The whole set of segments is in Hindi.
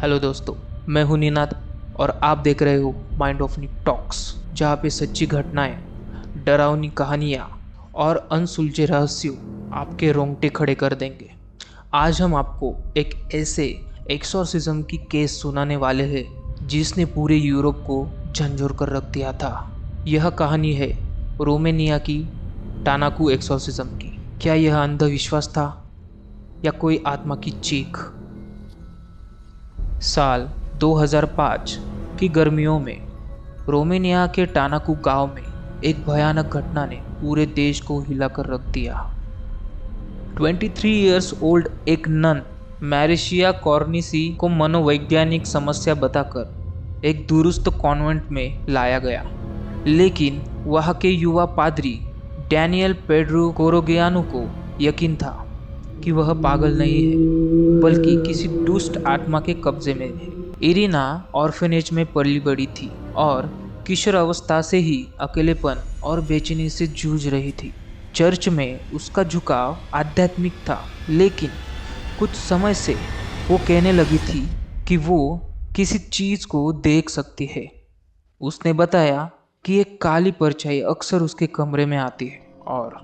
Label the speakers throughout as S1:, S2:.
S1: हेलो दोस्तों, मैं हूं निनाद और आप देख रहे हो माइंड ऑफ नी टॉक्स, जहाँ पे सच्ची घटनाएं, डरावनी कहानियाँ और अनसुलझे रहस्यों आपके रोंगटे खड़े कर देंगे। आज हम आपको एक ऐसे एक्सोर्सिज्म की केस सुनाने वाले हैं जिसने पूरे यूरोप को झंझोर कर रख दिया था। यह कहानी है रोमेनिया की टानाकू एक्सोर्सिज्म की। क्या यह अंधविश्वास था या कोई आत्मा की चीख? साल 2005 की गर्मियों में रोमेनिया के टानाकू गांव में एक भयानक घटना ने पूरे देश को हिलाकर रख दिया। 23 इयर्स ओल्ड एक नन मैरिशिया कॉर्निसी को मनोवैज्ञानिक समस्या बताकर एक दुरुस्त कॉन्वेंट में लाया गया, लेकिन वहां के युवा पादरी डैनियल पेड्रो कोरोगियानो को यकीन था कि वह पागल नहीं है बल्कि किसी दुष्ट आत्मा के कब्जे में है। इरिना ऑर्फेनेज में पली बड़ी थी और किशोर अवस्था से ही अकेलेपन और बेचैनी से जूझ रही थी। चर्च में उसका झुकाव आध्यात्मिक था, लेकिन कुछ समय से वो कहने लगी थी कि वो किसी चीज को देख सकती है। उसने बताया कि एक काली परछाई अक्सर उसके कमरे में आती है और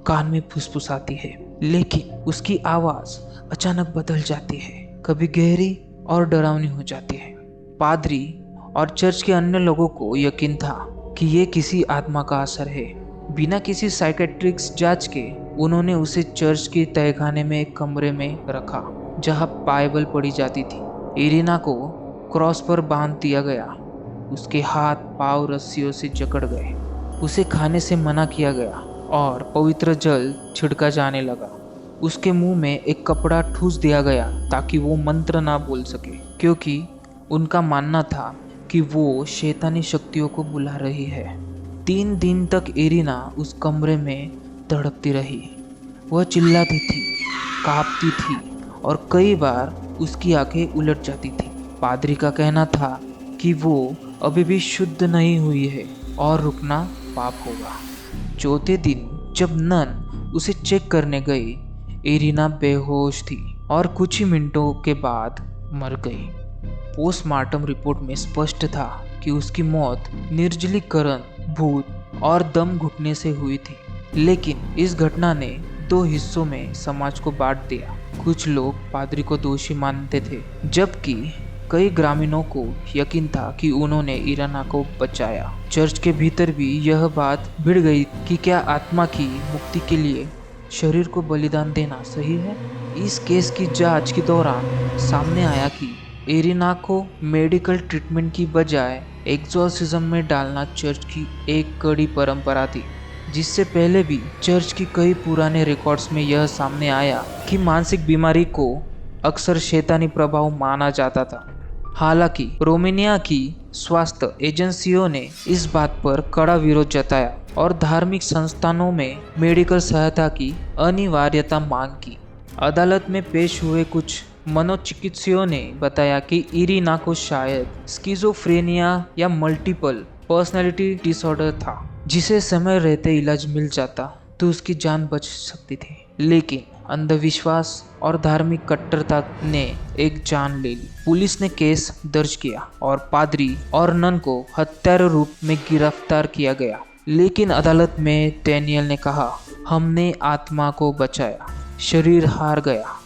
S1: कान में फुसफुसाती है, लेकिन उसकी आवाज अचानक बदल जाती है, कभी गहरी और डरावनी हो जाती है। पादरी और चर्च के अन्य लोगों को यकीन था कि ये किसी आत्मा का असर है। बिना किसी साइकेट्रिक जांच के उन्होंने उसे चर्च के तहखाने में एक कमरे में रखा जहां बाइबल पढ़ी जाती थी। इरिना को क्रॉस पर बांध दिया गया, उसके हाथ पांव रस्सियों से जकड़ गए, उसे खाने से मना किया गया और पवित्र जल छिड़का जाने लगा। उसके मुंह में एक कपड़ा ठूस दिया गया ताकि वो मंत्र ना बोल सके, क्योंकि उनका मानना था कि वो शैतानी शक्तियों को बुला रही है। 3 दिन तक इरिना उस कमरे में तड़पती रही। वह चिल्लाती थी, कांपती थी और कई बार उसकी आंखें उलट जाती थी। पादरी का कहना था कि वो अभी भी शुद्ध नहीं हुई है और रुकना पाप होगा। चौथे दिन जब नन उसे चेक करने गई, इरिना बेहोश थी और कुछ ही मिनटों के बाद मर गई। पोस्टमार्टम रिपोर्ट में स्पष्ट था कि उसकी मौत निर्जलीकरण, भूत और दम घुटने से हुई थी। लेकिन इस घटना ने 2 हिस्सों में समाज को बांट दिया। कुछ लोग पादरी को दोषी मानते थे, जबकि कई ग्रामीणों को यकीन था कि उन्होंने इरिना को बचाया। चर्च के भीतर भी यह बात भिड़ गई कि क्या आत्मा की मुक्ति के लिए शरीर को बलिदान देना सही है। इस केस की जांच के दौरान सामने आया कि इरिना को मेडिकल ट्रीटमेंट की बजाय एक्सोर्सिज्म में डालना चर्च की एक कड़ी परंपरा थी, जिससे पहले भी चर्च की कई पुराने रिकॉर्ड्स में यह सामने आया कि मानसिक बीमारी को अक्सर शैतानी प्रभाव माना जाता था। हालांकि रोमेनिया की स्वास्थ्य एजेंसियों ने इस बात पर कड़ा विरोध जताया और धार्मिक संस्थानों में मेडिकल सहायता की अनिवार्यता मांग की। अदालत में पेश हुए कुछ मनोचिकित्सकों ने बताया कि इरिना को शायद स्किज़ोफ्रेनिया या मल्टीपल पर्सनैलिटी डिसऑर्डर था, जिसे समय रहते इलाज मिल जाता तो उसकी जान बच सकती थी। लेकिन अंधविश्वास और धार्मिक कट्टरता ने एक जान ले ली। पुलिस ने केस दर्ज किया और पादरी और नन को हत्यारे रूप में गिरफ्तार किया गया। लेकिन अदालत में डैनियल ने कहा, हमने आत्मा को बचाया, शरीर हार गया।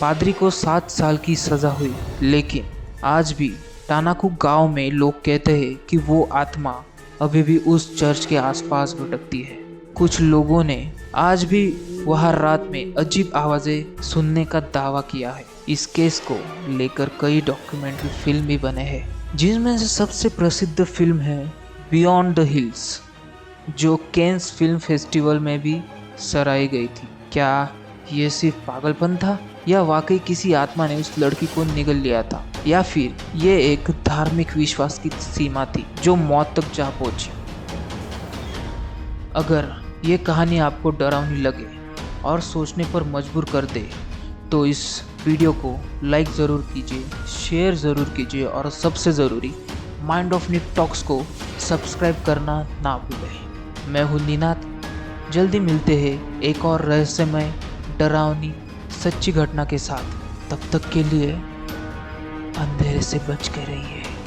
S1: पादरी को 7 साल की सजा हुई, लेकिन आज भी टानाकू गांव में लोग कहते हैं कि वो आत्मा अभी भी उस चर्च के आसपास भटकती है। कुछ लोगों ने आज भी वहाँ रात में अजीब आवाज़ें सुनने का दावा किया है। इस केस को लेकर कई डॉक्यूमेंट्री फिल्म भी बने हैं, जिनमें से सबसे प्रसिद्ध फिल्म है बियॉन्ड द हिल्स, जो कैन्स फिल्म फेस्टिवल में भी सराही गई थी। क्या ये सिर्फ पागलपन था या वाकई किसी आत्मा ने उस लड़की को निगल लिया था, या फिर ये एक धार्मिक विश्वास की सीमा थी जो मौत तक जा पहुंची? अगर ये कहानी आपको डरावनी लगे और सोचने पर मजबूर कर दे तो इस वीडियो को लाइक ज़रूर कीजिए, शेयर ज़रूर कीजिए और सबसे ज़रूरी माइंड ऑफ नी टॉक्स को सब्सक्राइब करना ना भूलें। मैं हूं निनाद, जल्दी मिलते हैं एक और रहस्यमय, डरावनी, सच्ची घटना के साथ। तब तक के लिए अंधेरे से बच के रहिए।